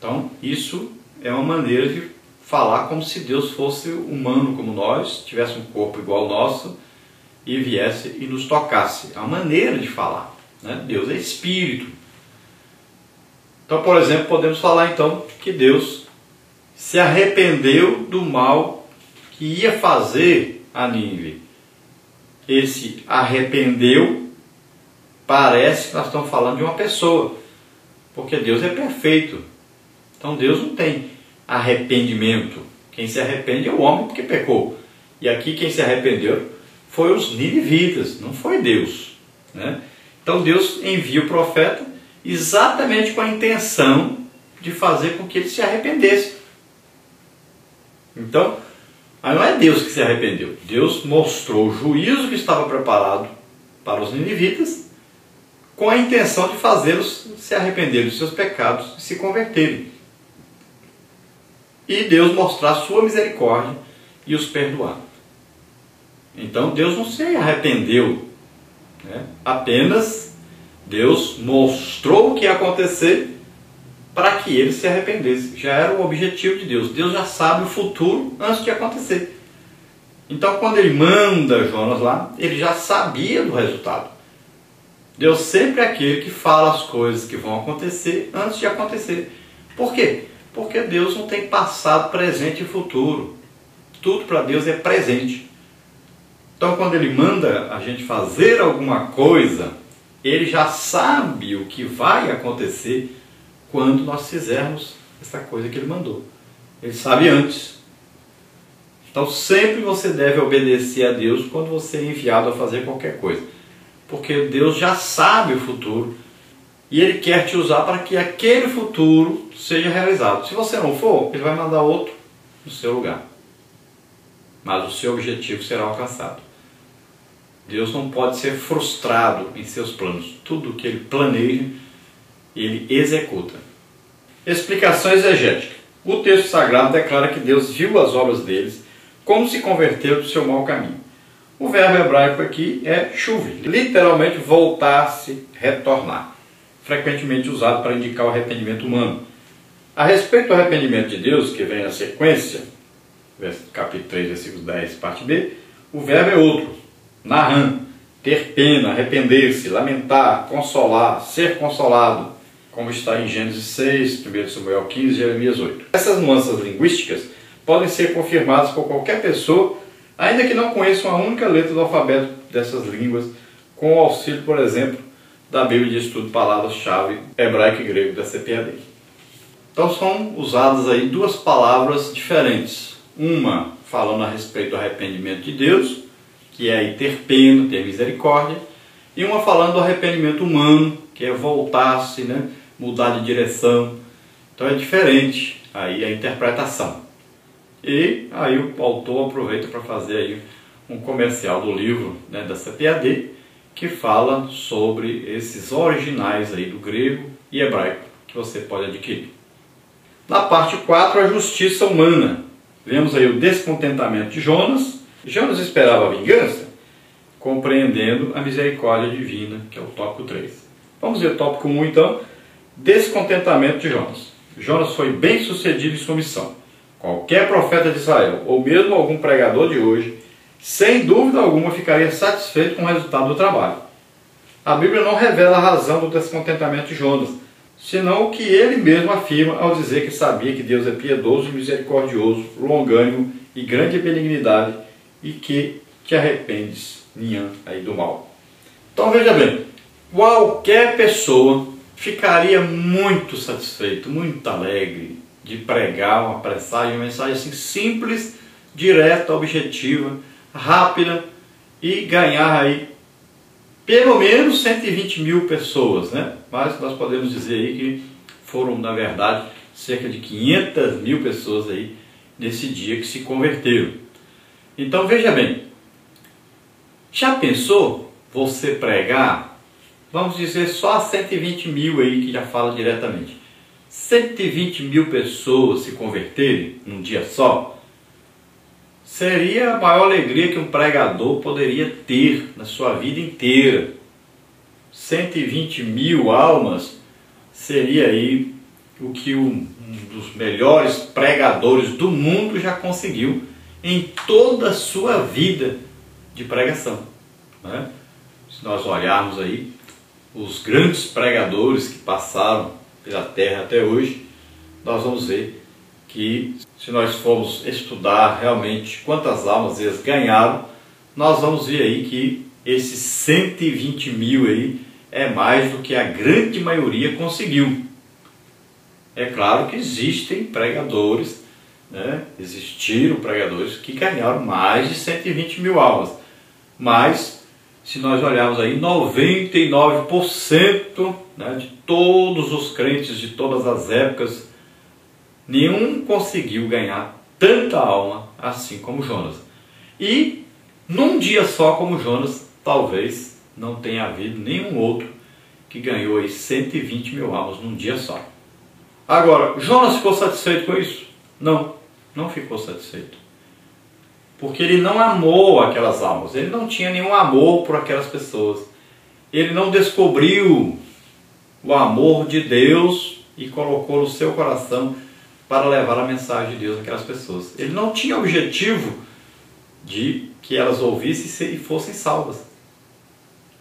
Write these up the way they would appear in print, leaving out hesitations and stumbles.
Então, isso é uma maneira de falar como se Deus fosse humano como nós, tivesse um corpo igual ao nosso e viesse e nos tocasse. É uma maneira de falar, né? Deus é espírito. Então, por exemplo, podemos falar então que Deus se arrependeu do mal que ia fazer a Nínive. Esse arrependeu parece que nós estamos falando de uma pessoa, porque Deus é perfeito. Então Deus não tem arrependimento. Quem se arrepende é o homem porque pecou. E aqui quem se arrependeu foi os ninivitas, não foi Deus, né? Então Deus envia o profeta exatamente com a intenção de fazer com que ele se arrependesse. Então, aí não é Deus que se arrependeu. Deus mostrou o juízo que estava preparado para os ninivitas com a intenção de fazê-los se arrependerem dos seus pecados e se converterem. E Deus mostrar a sua misericórdia e os perdoar. Então Deus não se arrependeu, né? Apenas Deus mostrou o que ia acontecer para que ele se arrependesse. Já era o objetivo de Deus. Deus já sabe o futuro antes de acontecer. Então quando ele manda Jonas lá, ele já sabia do resultado. Deus sempre é aquele que fala as coisas que vão acontecer antes de acontecer. Por quê? Porque Deus não tem passado, presente e futuro. Tudo para Deus é presente. Então quando ele manda a gente fazer alguma coisa, ele já sabe o que vai acontecer quando nós fizermos essa coisa que ele mandou. Ele sabe antes. Então sempre você deve obedecer a Deus quando você é enviado a fazer qualquer coisa. Porque Deus já sabe o futuro e Ele quer te usar para que aquele futuro seja realizado. Se você não for, Ele vai mandar outro no seu lugar. Mas o seu objetivo será alcançado. Deus não pode ser frustrado em seus planos. Tudo o que Ele planeja, Ele executa. Explicação exegética. O texto sagrado declara que Deus viu as obras deles, como se converteu do seu mau caminho. O verbo hebraico aqui é shuv, literalmente voltar-se, retornar, frequentemente usado para indicar o arrependimento humano. A respeito do arrependimento de Deus, que vem na sequência, capítulo 3, versículo 10, parte B, o verbo é outro, nahan, ter pena, arrepender-se, lamentar, consolar, ser consolado, como está em Gênesis 6, 1 Samuel 15 e Jeremias 8. Essas nuances linguísticas podem ser confirmadas por qualquer pessoa, ainda que não conheça uma única letra do alfabeto dessas línguas, com o auxílio, por exemplo, da Bíblia de Estudo de Palavras-Chave hebraico e grego da CPAD. Então são usadas aí duas palavras diferentes. Uma falando a respeito do arrependimento de Deus, que é aí ter pena, ter misericórdia, e uma falando do arrependimento humano, que é voltar-se, né, mudar de direção. Então é diferente aí a interpretação. E aí o autor aproveita para fazer aí um comercial do livro, né, da CPAD, que fala sobre esses originais aí do grego e hebraico que você pode adquirir. Na parte 4, a justiça humana. Vemos aí o descontentamento de Jonas. Jonas esperava a vingança, compreendendo a misericórdia divina, que é o tópico 3. Vamos ver o tópico 1 então, descontentamento de Jonas. Jonas foi bem sucedido em sua missão. Qualquer profeta de Israel, ou mesmo algum pregador de hoje, sem dúvida alguma ficaria satisfeito com o resultado do trabalho. A Bíblia não revela a razão do descontentamento de Jonas, senão o que ele mesmo afirma ao dizer que sabia que Deus é piedoso e misericordioso, longânimo e grande benignidade, e que te arrependes, Ninhã, aí do mal. Então veja bem, qualquer pessoa ficaria muito satisfeito, muito alegre, de pregar uma mensagem assim simples, direta, objetiva, rápida e ganhar aí pelo menos 120 mil pessoas, né? Mas nós podemos dizer aí que foram, na verdade, cerca de 500 mil pessoas aí nesse dia que se converteram. Então veja bem, já pensou você pregar, vamos dizer só 120 mil aí que já fala diretamente, 120 mil pessoas se converterem num dia só, seria a maior alegria que um pregador poderia ter na sua vida inteira. 120 mil almas seria aí o que um dos melhores pregadores do mundo já conseguiu em toda a sua vida de pregação, né? Se nós olharmos aí os grandes pregadores que passaram pela terra até hoje, nós vamos ver que, se nós formos estudar realmente quantas almas eles ganharam, nós vamos ver aí que esses 120 mil aí é mais do que a grande maioria conseguiu. É claro que existem pregadores, né? Existiram pregadores que ganharam mais de 120 mil almas, mas se nós olharmos aí, 99%, né, de todos os crentes de todas as épocas, nenhum conseguiu ganhar tanta alma assim como Jonas. E num dia só como Jonas, talvez não tenha havido nenhum outro que ganhou aí 120 mil almas num dia só. Agora, Jonas ficou satisfeito com isso? Não, não ficou satisfeito. Porque ele não amou aquelas almas, ele não tinha nenhum amor por aquelas pessoas. Ele não descobriu o amor de Deus e colocou no seu coração para levar a mensagem de Deus àquelas pessoas. Ele não tinha objetivo de que elas ouvissem e fossem salvas.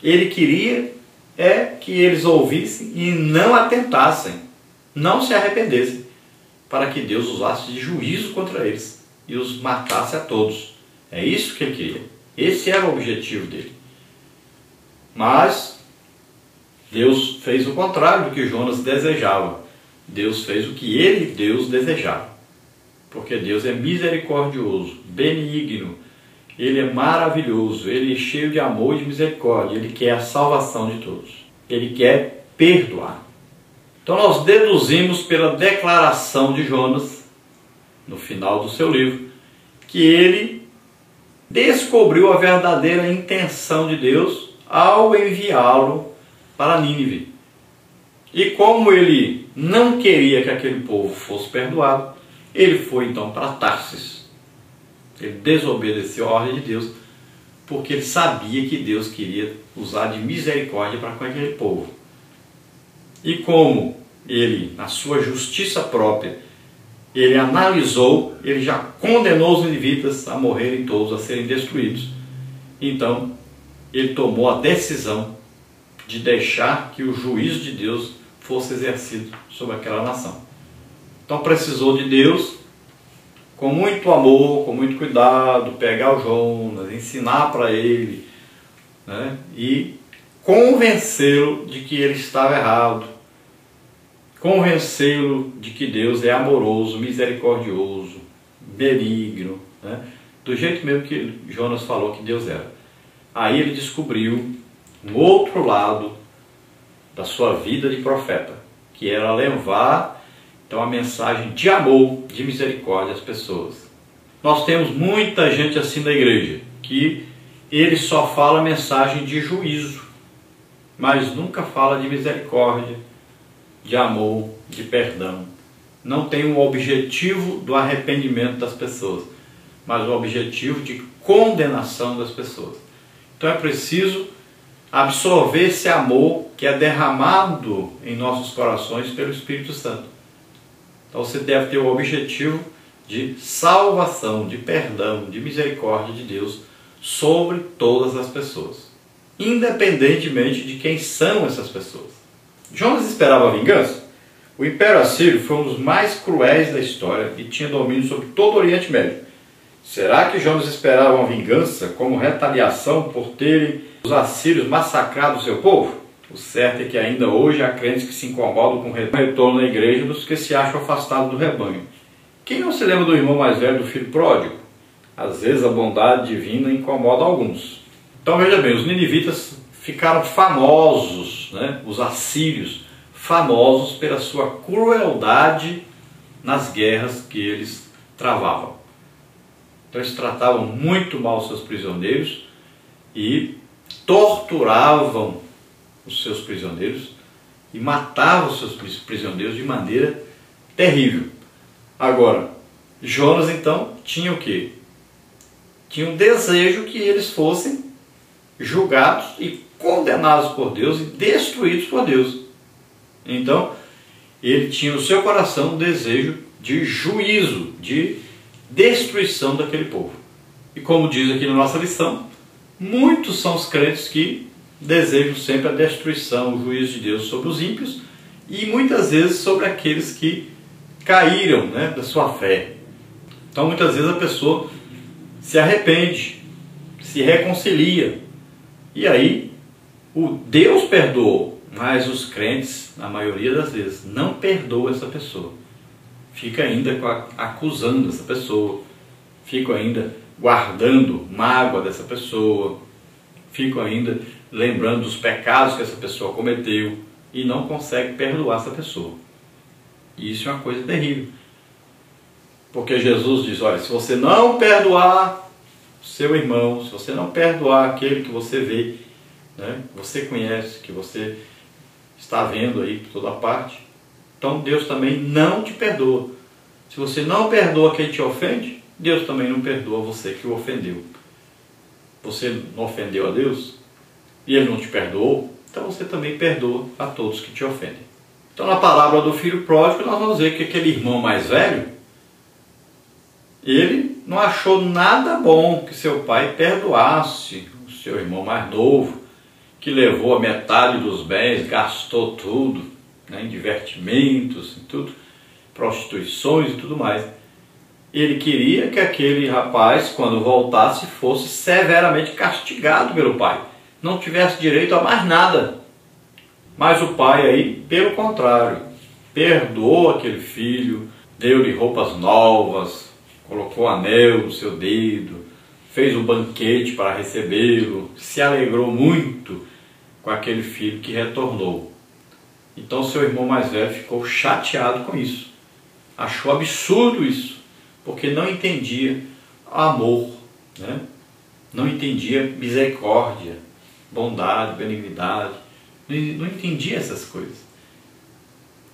Ele queria que eles ouvissem e não atentassem, não se arrependessem, para que Deus usasse de juízo contra eles e os matasse a todos. É isso que ele queria. Esse era o objetivo dele. Mas Deus fez o contrário do que Jonas desejava. Deus fez o que ele, Deus, desejava. Porque Deus é misericordioso, benigno, Ele é maravilhoso, Ele é cheio de amor e de misericórdia, Ele quer a salvação de todos, Ele quer perdoar. Então nós deduzimos pela declaração de Jonas, no final do seu livro, que ele descobriu a verdadeira intenção de Deus ao enviá-lo para Nínive. E como ele não queria que aquele povo fosse perdoado, ele foi então para Tarsis. Ele desobedeceu a ordem de Deus, porque ele sabia que Deus queria usar de misericórdia para com aquele povo. E como ele, na sua justiça própria, ele analisou, ele já condenou os ninivitas a morrerem todos, a serem destruídos. Então, ele tomou a decisão de deixar que o juízo de Deus fosse exercido sobre aquela nação. Então precisou de Deus, com muito amor, com muito cuidado, pegar o Jonas, ensinar para ele, né, e convencê-lo de que ele estava errado, convencê-lo de que Deus é amoroso, misericordioso, benigno, né, do jeito mesmo que Jonas falou que Deus era. Aí ele descobriu um outro lado da sua vida de profeta, que era levar então a mensagem de amor, de misericórdia às pessoas. Nós temos muita gente assim na igreja, que ele só fala mensagem de juízo, mas nunca fala de misericórdia, de amor, de perdão. Não tem um objetivo do arrependimento das pessoas, mas o objetivo de condenação das pessoas. Então é preciso absorver esse amor que é derramado em nossos corações pelo Espírito Santo. Então você deve ter o objetivo de salvação, de perdão, de misericórdia de Deus sobre todas as pessoas, independentemente de quem são essas pessoas. Jonas esperava a vingança? O Império Assírio foi um dos mais cruéis da história e tinha domínio sobre todo o Oriente Médio. Será que Jonas esperava uma vingança como retaliação por terem os assírios massacrado o seu povo? O certo é que ainda hoje há crentes que se incomodam com o retorno na igreja dos que se acham afastados do rebanho. Quem não se lembra do irmão mais velho do filho pródigo? Às vezes a bondade divina incomoda alguns. Então veja bem, os ninivitas ficaram famosos, né? Os assírios, famosos pela sua crueldade nas guerras que eles travavam. Então eles tratavam muito mal os seus prisioneiros e torturavam os seus prisioneiros e matavam os seus prisioneiros de maneira terrível. Agora, Jonas então tinha o quê? Tinha um desejo que eles fossem julgados e condenados por Deus e destruídos por Deus. Então, ele tinha no seu coração um desejo de juízo, de destruição daquele povo. E como diz aqui na nossa lição, muitos são os crentes que desejam sempre a destruição, o juízo de Deus sobre os ímpios e muitas vezes sobre aqueles que caíram, né, da sua fé. Então muitas vezes a pessoa se arrepende, se reconcilia e aí o Deus perdoou, mas os crentes, na maioria das vezes, não perdoam essa pessoa. Fica ainda acusando essa pessoa, fica ainda guardando mágoa dessa pessoa, fica ainda lembrando dos pecados que essa pessoa cometeu e não consegue perdoar essa pessoa. E isso é uma coisa terrível. Porque Jesus diz, olha, se você não perdoar seu irmão, se você não perdoar aquele que você vê, né, que você conhece, que você está vendo aí por toda parte, então Deus também não te perdoa. Se você não perdoa quem te ofende, Deus também não perdoa você que o ofendeu. Você não ofendeu a Deus e Ele não te perdoou, então você também perdoa a todos que te ofendem. Então na parábola do filho pródigo nós vamos ver que aquele irmão mais velho, ele não achou nada bom que seu pai perdoasse o seu irmão mais novo, que levou a metade dos bens, gastou tudo, né, em divertimentos, em tudo, prostituições e tudo mais. Ele queria que aquele rapaz, quando voltasse, fosse severamente castigado pelo pai, não tivesse direito a mais nada. Mas o pai aí, pelo contrário, perdoou aquele filho, deu-lhe roupas novas, colocou anel no seu dedo, fez um banquete para recebê-lo, se alegrou muito com aquele filho que retornou. Então seu irmão mais velho ficou chateado com isso, achou absurdo isso, porque não entendia amor, né? Não entendia misericórdia, bondade, benignidade, não entendia essas coisas.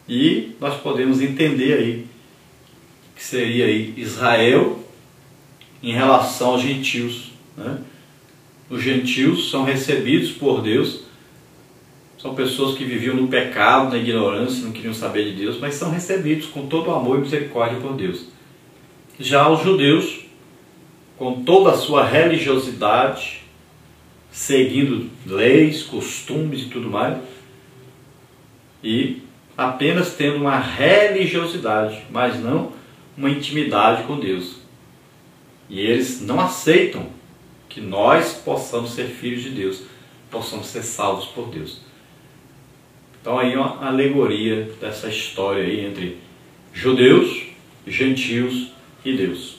E nós podemos entender aí que seria aí Israel em relação aos gentios, né? Os gentios são recebidos por Deus, são pessoas que viviam no pecado, na ignorância, não queriam saber de Deus, mas são recebidos com todo o amor e misericórdia por Deus. Já os judeus, com toda a sua religiosidade, seguindo leis, costumes e tudo mais, e apenas tendo uma religiosidade, mas não uma intimidade com Deus. E eles não aceitam que nós possamos ser filhos de Deus, possamos ser salvos por Deus. Então aí uma alegoria dessa história aí entre judeus, gentios e Deus.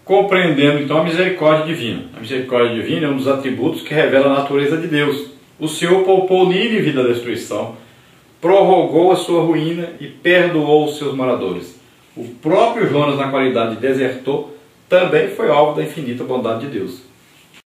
Compreendendo então a misericórdia divina. A misericórdia divina é um dos atributos que revela a natureza de Deus. O Senhor poupou Nínive da destruição, prorrogou a sua ruína e perdoou os seus moradores. O próprio Jonas, na qualidade de desertor, também foi alvo da infinita bondade de Deus.